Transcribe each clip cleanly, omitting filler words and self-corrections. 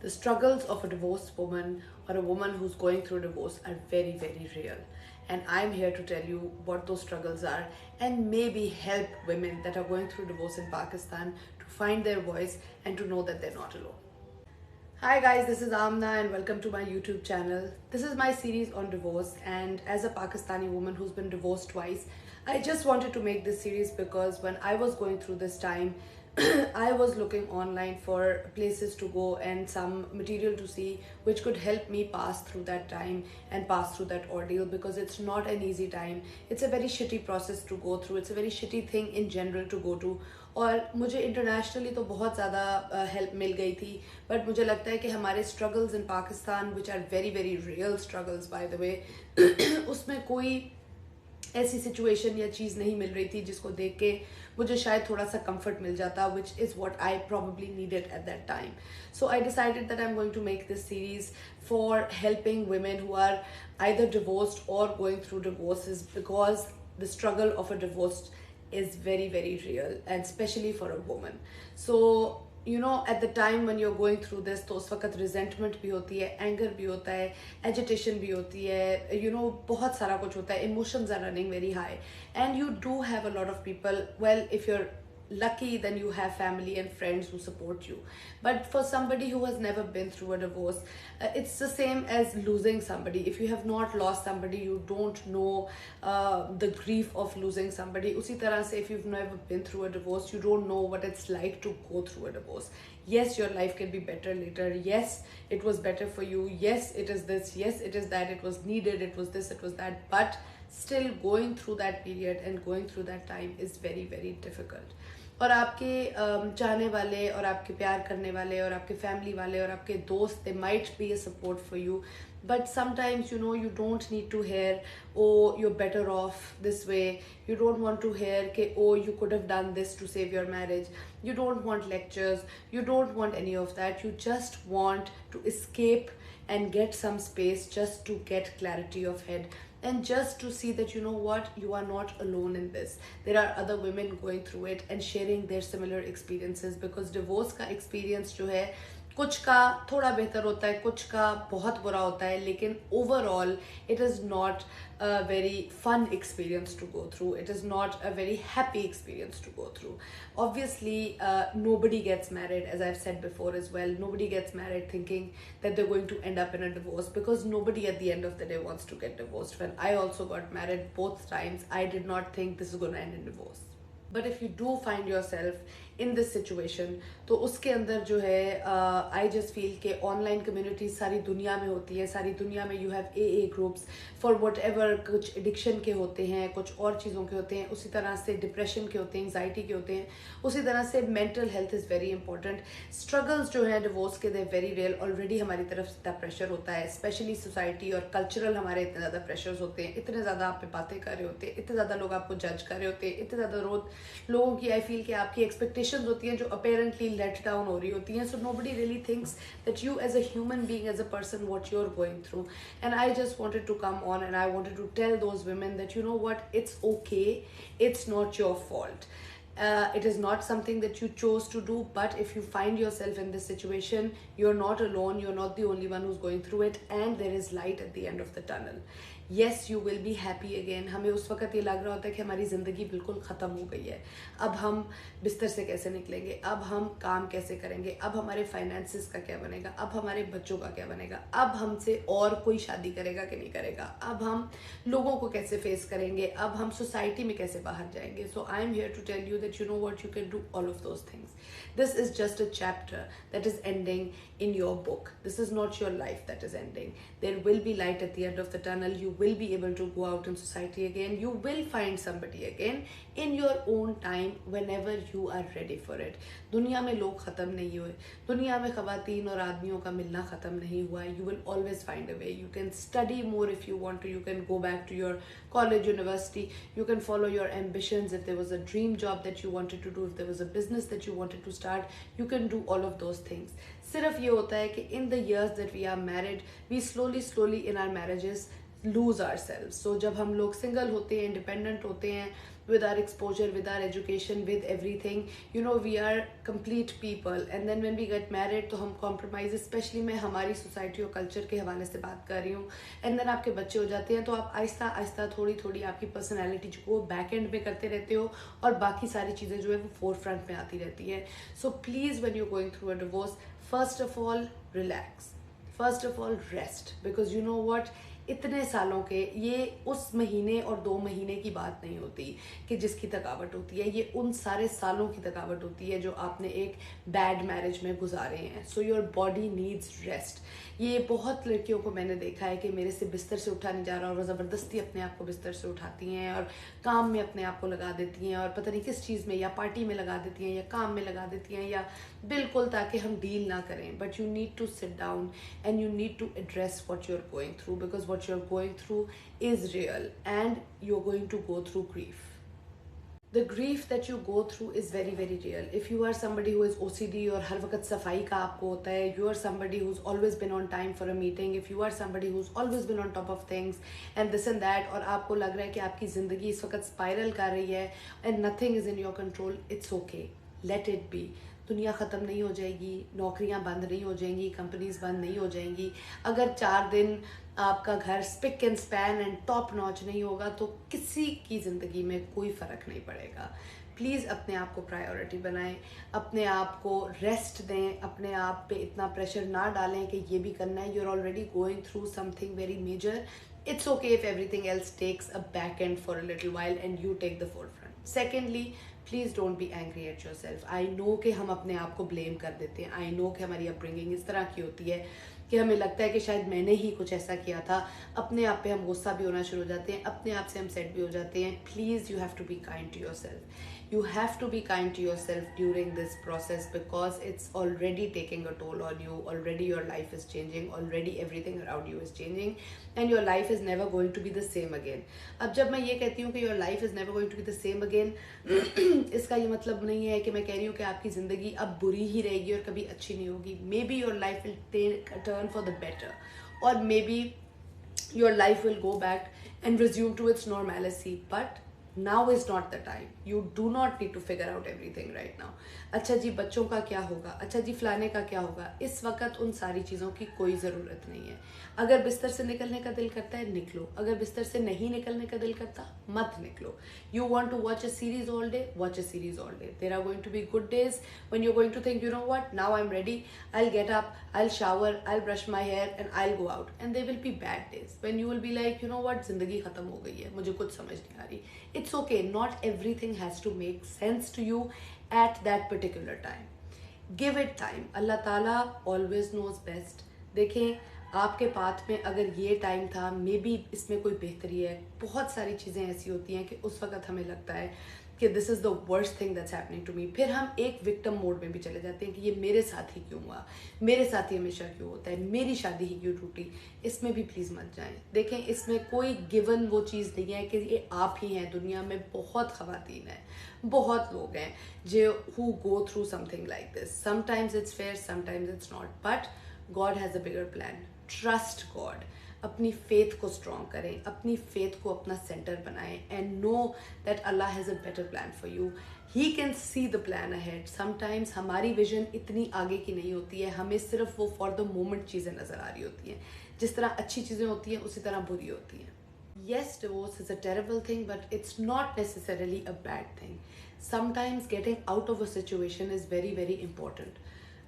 The struggles of a divorced woman or a woman who's going through divorce are very, very real. And I'm here to tell you what those struggles are and maybe help women that are going through divorce in Pakistan to find their voice and to know that they're not alone. Hi guys, this is Amna and welcome to my YouTube channel. This is my series on divorce, and as a Pakistani woman who's been divorced twice, I just wanted to make this series because when I was going through this time, I was looking online for places to go and some material to see which could help me pass through that time and pass through that ordeal, because it's not an easy time. It's a very shitty process to go through. It's a very shitty thing in general to go to. और मुझे internationally तो बहुत ज़्यादा help मिल गई थी, but मुझे लगता है कि हमारे struggles in Pakistan which are very very real struggles by the way, उसमें कोई ऐसी सिचुएशन या चीज़ नहीं मिल रही थी जिसको देख के मुझे शायद थोड़ा सा कंफर्ट मिल जाता, which is what I probably needed at that time. So I decided that I'm going to make this series for helping women who are either divorced or going through divorces, because the struggle of a divorce is very very real, and especially for a woman. So at the time when you're going through this, तो उस वक्त resentment भी होती है, anger भी होता है, agitation भी होती है, बहुत सारा कुछ होता है, emotions are running very high, and you do have a lot of people. Well, if you're lucky, then you have family and friends who support you, but for somebody who has never been through a divorce, it's the same as losing somebody. If you have not lost somebody, you don't know the grief of losing somebody. Usi tarah se, if you've never been through a divorce, you don't know what it's like to go through a divorce. Yes, your life can be better later. Yes, it was better for you. Yes, it is this. Yes, it is that. It was needed. It was this. It was that. But still, going through that period and going through that time is very very difficult. और आपके चाहने वाले और आपके प्यार करने वाले और आपके फैमिली वाले और आपके दोस्त, they might be a support for you, but sometimes you don't need to hear, oh, you're better off this way. You don't want to hear कि, oh, you could have done this to save your marriage. You don't want lectures. You don't want any of that. You just want to escape and get some space, just to get clarity of head, and just to see that you are not alone in this. There are other women going through it and sharing their similar experiences, because divorce का experience जो है, कुछ का थोड़ा बेहतर होता है, कुछ का बहुत बुरा होता है, लेकिन overall it is not a very fun experience to go through. It is not a very happy experience to go through. Obviously, nobody gets married, as I've said before as well. Nobody gets married thinking that they're going to end up in a divorce, because nobody at the end of the day wants to get divorced. When I also got married both times, I did not think this is going to end in divorce. But if you do find yourself in this situation, तो उसके अंदर जो है, I just feel कि online communities सारी दुनिया में होती है. सारी दुनिया में you have AA groups for whatever, कुछ addiction के होते हैं, कुछ और चीज़ों के होते हैं, उसी तरह से depression के होते हैं, anxiety के होते हैं, उसी तरह से mental health is very important. Struggles जो है divorce के, they're very real. Already हमारी तरफ से इतना pressure होता है, especially society और cultural हमारे इतने ज़्यादा pressures होते हैं, इतने ज़्यादा आप पे बातें कर रहे होते हैं, इतने ज़्यादा लोग आपको judge कर रहे होते हैं, इतने ज़्यादा लोगों की I feel कि आपकी expectations होती हैं जो apparently let down हो रही होती हैं. So nobody really thinks that you as a human being, as a person, what you're going through. And I just wanted to come on and I wanted to tell those women that what, it's okay. It's not your fault. It is not something that you chose to do, but if you find yourself in this situation, you're not alone. You're not the only one who's going through it, and there is light at the end of the tunnel. Yes, you will be happy again. हमें उस वक्त ये लग रहा होता है कि हमारी ज़िंदगी बिल्कुल ख़त्म हो गई है. अब हम बिस्तर से कैसे निकलेंगे, अब हम काम कैसे करेंगे, अब हमारे फाइनेंसेस का क्या बनेगा, अब हमारे बच्चों का क्या बनेगा, अब हमसे और कोई शादी करेगा कि नहीं करेगा, अब हम लोगों को कैसे फेस करेंगे, अब हम सोसाइटी में कैसे बाहर जाएंगे. So I am here to tell you that what, you can do all of those things. This is just a chapter that is ending in your book. This is not your life that is ending. There will be light at the end of the tunnel. You will be able to go out in society again. You will find somebody again in your own time, whenever you are ready for it. दुनिया में लोग ख़त्म नहीं हुए. दुनिया में ख़वातीन और आदमियों का मिलना ख़त्म नहीं हुआ. You will always find a way. You can study more if you want to. You can go back to your college, university. You can follow your ambitions. If there was a dream job that you wanted to do, if there was a business that you wanted to start, you can do all of those things. सिर्फ ये होता है कि in the years that we are married, we slowly in our marriages lose ourselves. So जब हम लोग single होते हैं, independent होते हैं, with our exposure, with our education, with everything, you know, we are complete people. And then when we get married तो हम compromise, especially मैं हमारी society और culture के हवाले से बात कर रही हूँ, and then आपके बच्चे हो जाते हैं, तो आप आहिस्ता आहिस्ता थोड़ी थोड़ी आपकी personality जो वो back end में करते रहते हो, और बाकी सारी चीज़ें जो है वो forefront में आती रहती है. So please, when you're going through a divorce, first of all relax, first of all rest, because you know what, इतने सालों के, ये उस महीने और 2 महीने की बात नहीं होती कि जिसकी थकावट होती है, ये उन सारे सालों की थकावट होती है जो आपने एक बैड मैरिज में गुजारे हैं. So your body needs rest. ये बहुत लड़कियों को मैंने देखा है कि मेरे से बिस्तर से उठा नहीं जा रहा, और वो ज़बरदस्ती अपने आप को बिस्तर से उठाती हैं और काम में अपने आप को लगा देती हैं, और पता नहीं किस चीज़ में, या पार्टी में लगा देती हैं, या काम में लगा देती हैं, या बिल्कुल ताकि हम डील ना करें. But you need to sit down and you need to address what you're going through, because what you're going through is real and you're going to go through grief. The grief that you go through is very very real. If you are somebody who is OCD और हर वक्त सफाई का आपको होता है, you are somebody who's always been on time for a meeting, if you are somebody who's always been on top of things and this and that, और आपको लग रहा है कि आपकी ज़िंदगी इस वक्त स्पाइरल कर रही है and nothing is in your control, it's okay, let it be. दुनिया ख़त्म नहीं हो जाएगी, नौकरियां बंद नहीं हो जाएंगी, कंपनीज बंद नहीं हो जाएंगी. अगर 4 दिन आपका घर spick and span and top notch नहीं होगा तो किसी की ज़िंदगी में कोई फ़र्क नहीं पड़ेगा. प्लीज़ अपने आप को प्रायोरिटी बनाएं, अपने आप को रेस्ट दें, अपने आप पे इतना प्रेशर ना डालें कि ये भी करना है. You're already going through something very major. It's okay if everything else takes a back end for a little while and you take the forefront. Secondly, please don't be angry at your self. I know कि हम अपने आप को blame कर देते हैं. I know कि हमारी अपब्रिंगिंग इस तरह की होती है कि हमें लगता है कि शायद मैंने ही कुछ ऐसा किया था. अपने आप पे हम गुस्सा भी होना शुरू हो जाते हैं, अपने आप से हम सेट भी हो जाते हैं. Please you have to be kind to yourself. You have to be kind to yourself during this process, because it's already taking a toll on you. Already your life is changing, already everything around you is changing, and your life is never going to be the same again. अब जब मैं ये कहती हूँ कि your life is never going to be the same again, इसका ये मतलब नहीं है कि मैं कह रही हूँ कि आपकी ज़िंदगी अब बुरी ही रहेगी और कभी अच्छी नहीं होगी. Maybe your life will take a turn for the better, or maybe your life will go back and resume to its normalcy, but now is not the time. You do not need to figure out everything right now. अच्छा जी बच्चों का क्या होगा, अच्छा जी फलाने का क्या होगा, इस वक्त उन सारी चीज़ों की कोई ज़रूरत नहीं है. अगर बिस्तर से निकलने का दिल करता है निकलो, अगर बिस्तर से नहीं निकलने का दिल करता मत निकलो. You want to watch a series all day, watch a series all day. There are going to be good days when you're going to think, you know what, now I'm ready, I'll get up, I'll shower, I'll brush my hair and I'll go out. And there will be bad days when you will be like, you know what, ज़िंदगी ख़त्म हो गई है, मुझे कुछ समझ नहीं आ रही. It's okay, not everything has to make sense to you at that particular time. Give it time. Allah Ta'ala always knows best. देखें आपके पाथ में अगर ये टाइम था, मे बी इसमें कोई बेहतरी है. बहुत सारी चीज़ें ऐसी होती हैं कि उस वक्त हमें लगता है कि this is the worst thing that's happening to me. फिर हम एक विक्टिम मोड में भी चले जाते हैं कि ये मेरे साथ ही क्यों हुआ, मेरे साथ ही हमेशा क्यों होता है, मेरी शादी ही क्यों टूटी. इसमें भी प्लीज़ मत जाएं. देखें इसमें कोई गिवन वो चीज़ नहीं है कि ये आप ही हैं. दुनिया में बहुत ख़वातीन हैं, बहुत लोग हैं जो who go through something like this. Sometimes it's fair, sometimes it's not, but God has a bigger plan. Trust God. अपनी फेथ को स्ट्रॉन्ग करें, अपनी फेथ को अपना सेंटर बनाएं, and know that Allah has a better plan for you. He can see the plan ahead. Sometimes हमारी vision इतनी आगे की नहीं होती है, हमें सिर्फ वो फॉर द मोमेंट चीज़ें नज़र आ रही होती हैं. जिस तरह अच्छी चीज़ें होती हैं उसी तरह बुरी होती हैं. Yes, divorce is a terrible thing, but it's not necessarily a bad thing. Sometimes getting out of a situation is very very important.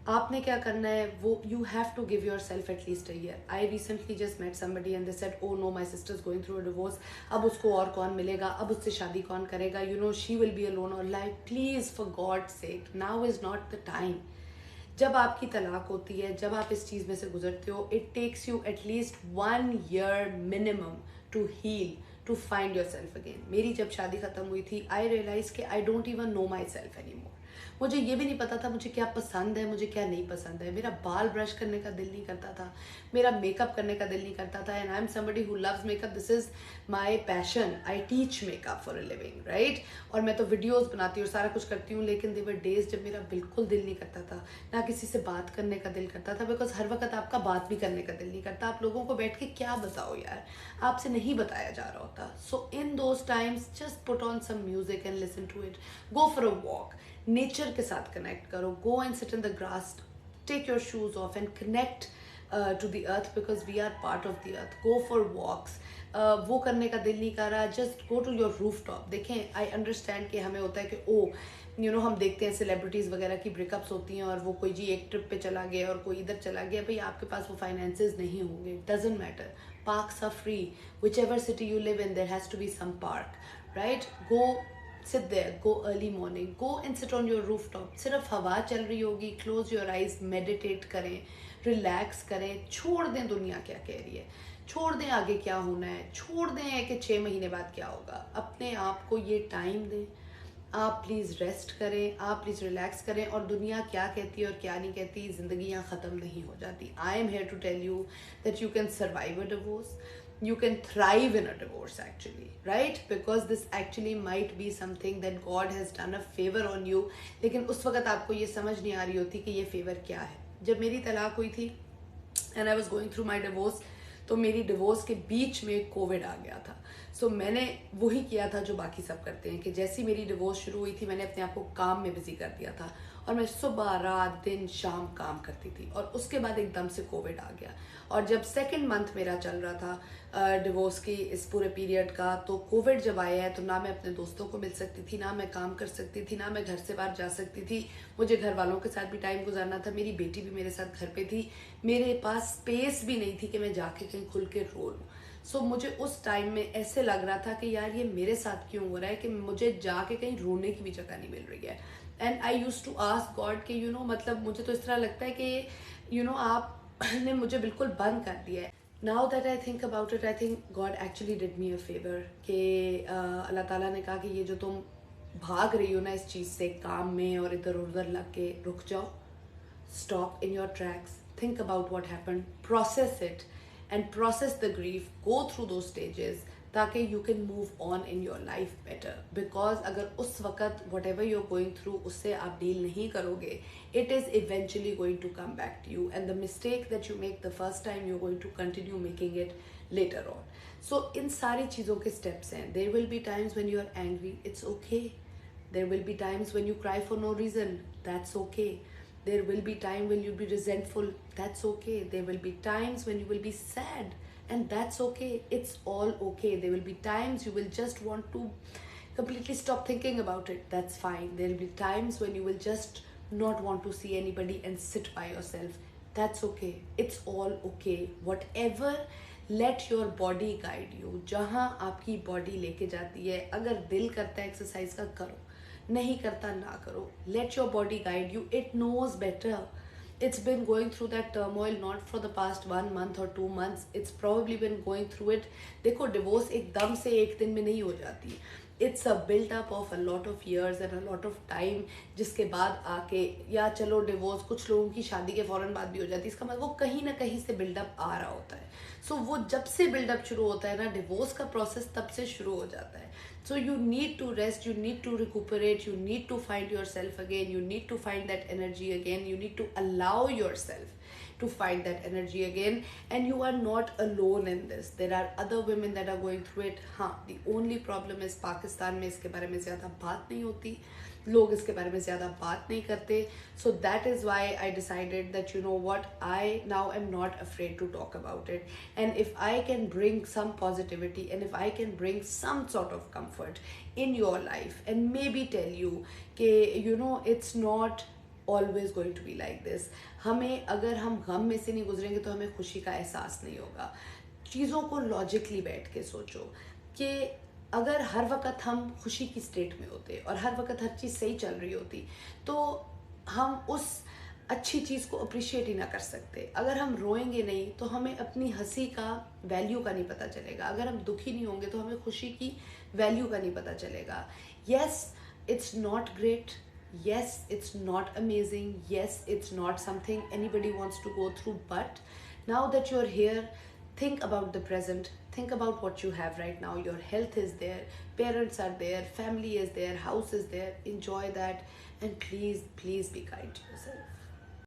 आपने क्या करना है वो, you have to give yourself at least a year. I recently just met somebody and they said, oh no, my sister is going through a divorce. अब उसको और कौन मिलेगा, अब उससे शादी कौन करेगा, you know, she will be alone or like, please for God's sake, now is not the time. जब आपकी तलाक होती है, जब आप इस चीज़ में से गुजरते हो, it takes you at least 1 year minimum to heal, to find yourself again. मेरी जब शादी ख़त्म हुई थी, I realized कि I don't even know myself anymore. मुझे ये भी नहीं पता था मुझे क्या पसंद है, मुझे क्या नहीं पसंद है। मेरा बाल ब्रश करने का दिल नहीं करता था, मेरा मेकअप करने का दिल नहीं करता था। And I am somebody who loves makeup, this is my passion, I teach makeup for a living, right. और मैं तो वीडियोज बनाती हूँ और सारा कुछ करती हूँ, लेकिन देवर डेज जब मेरा बिल्कुल दिल नहीं करता था, ना किसी से बात करने का दिल करता था, बिकॉज हर वक्त आपका बात भी करने का दिल नहीं करता। आप लोगों को बैठ के क्या बताओ यार, आपसे नहीं बताया जा रहा होता। So in those times just put on some music and listen to it, go for a walk, nature के साथ कनेक्ट करो, go and sit in the grass, take your shoes off and connect to the earth, because we are part of the earth. Go for walks. वो करने का दिल नहीं कर रहा, just go to your rooftop. देखें, I understand कि हमें होता है कि ओ हम देखते हैं सेलिब्रिटीज़ वगैरह की ब्रेकअप्स होती हैं और वो कोई जी एक ट्रिप पे चला गया और कोई इधर चला गया। भाई आपके पास वो फाइनेंसेस नहीं होंगे, doesn't matter, parks are free, whichever city you live in there has to be some park, right. Go sit there, go early morning, go and sit on your rooftop, सिर्फ हवा चल रही होगी, close your eyes, meditate करें, relax करें, छोड़ दें दुनिया क्या कह रही है, छोड़ दें आगे क्या होना है, छोड़ दें कि 6 महीने बाद क्या होगा। अपने आप को ये टाइम दें, आप प्लीज़ रेस्ट करें, आप प्लीज़ रिलैक्स करें। और दुनिया क्या कहती है और क्या नहीं कहती, ज़िंदगी यहाँ ख़त्म नहीं हो जाती। I am here to tell you that you can survive a divorce, you can thrive in a divorce actually, right? Because this actually might be something that God has done a favor on you, लेकिन उस वक्त आपको ये समझ नहीं आ रही होती कि ये फेवर क्या है। जब मेरी तलाक हुई थी and I was going through my divorce, तो मेरी डिवोर्स के बीच में कोविड आ गया था। सो मैंने वही किया था जो बाकी सब करते हैं कि जैसी मेरी डिवोर्स शुरू हुई थी मैंने अपने आप को काम में बिजी कर दिया था और मैं सुबह रात दिन शाम काम करती थी। और उसके बाद एकदम से कोविड आ गया और जब सेकंड मंथ मेरा चल रहा था डिवोर्स की इस पूरे पीरियड का, तो कोविड जब आया है तो ना मैं अपने दोस्तों को मिल सकती थी, ना मैं काम कर सकती थी, ना मैं घर से बाहर जा सकती थी। मुझे घर वालों के साथ भी टाइम गुजारना था, मेरी बेटी भी मेरे साथ घर पे थी, मेरे पास स्पेस भी नहीं थी कि मैं जाके कहीं खुल के रो लूँ। सो मुझे उस टाइम में ऐसे लग रहा था कि यार ये मेरे साथ क्यों हो रहा है कि मुझे जाके कहीं रोने की भी जगह नहीं मिल रही है। And I use to ask God कि मतलब मुझे तो इस तरह लगता है कि आपने मुझे बिल्कुल बंद कर दिया है। Now that I think about it, I think God actually did me a favour कि अल्लाह ताला ने कहा कि ये जो तुम भाग रही हो ना इस चीज़ से, काम में और इधर उधर लग के, रुक जाओ, stop in your tracks, think about what happened, process it and process the grief, go through those stages ताकि you can move on in your life better. Because अगर उस वक्त whatever you're going through उससे आप deal नहीं करोगे, it is eventually going to come back to you, and the mistake that you make the first time you're going to continue making it later on. So इन सारी चीज़ों के steps हैं. There will be times when you are angry, it's okay. There will be times when you cry for no reason, that's okay. There will be time when you'll be resentful, that's okay. There will be times when you will be sad, and that's okay. It's all okay. There will be times you will just want to completely stop thinking about it, that's fine. There will be times when you will just not want to see anybody and sit by yourself, that's okay. It's all okay. Whatever, let your body guide you. जहाँ आपकी body लेके जाती है, अगर दिल करता है exercise का करो, नहीं करता ना करो. Let your body guide you. It knows better. It's been going through that turmoil not for the past 1 month or 2 months. It's probably been going through it. देखो डिवोर्स एकदम से एक दिन में नहीं हो जाती. It's a build up of a lot of years and a lot of time, जिसके बाद आके, या चलो डिवोर्स कुछ लोगों की शादी के फौरन बाद भी हो जाती है, इसका मतलब वो कहीं ना कहीं से बिल्डअप आ रहा होता है. सो वो जब से बिल्डअप शुरू होता है ना, डिवोर्स का प्रोसेस तब से शुरू हो जाता है. So you need to rest, you need to recuperate, you need to find yourself again, you need to find that energy again, you need to allow yourself to find that energy again, and you are not alone in this. There are other women that are going through it. हाँ, the only problem is Pakistan में इसके बारे में ज़्यादा बात नहीं होती, लोग इसके बारे में ज़्यादा बात नहीं करते. So that is why I decided that I now am not afraid to talk about it, and if I can bring some positivity and if I can bring some sort of comfort in your life and maybe tell you कि it's not always going to be like this. हमें अगर हम गम में से नहीं गुजरेंगे तो हमें खुशी का एहसास नहीं होगा. चीज़ों को लॉजिकली बैठ के सोचो कि अगर हर वक्त हम खुशी की स्टेट में होते और हर वक्त हर चीज़ सही चल रही होती तो हम उस अच्छी चीज़ को अप्रिशिएट ही ना कर सकते. अगर हम रोएंगे नहीं तो हमें अपनी हंसी का वैल्यू का नहीं पता चलेगा. अगर हम दुखी नहीं होंगे तो हमें खुशी की वैल्यू का नहीं पता चलेगा. Yes, it's not great, Yes, it's not amazing. Yes, it's not something anybody wants to go through. But now that you're here, think about the present. Think about what you have right now. Your health is there, parents are there, family is there, house is there. Enjoy that. And please, please be kind to yourself.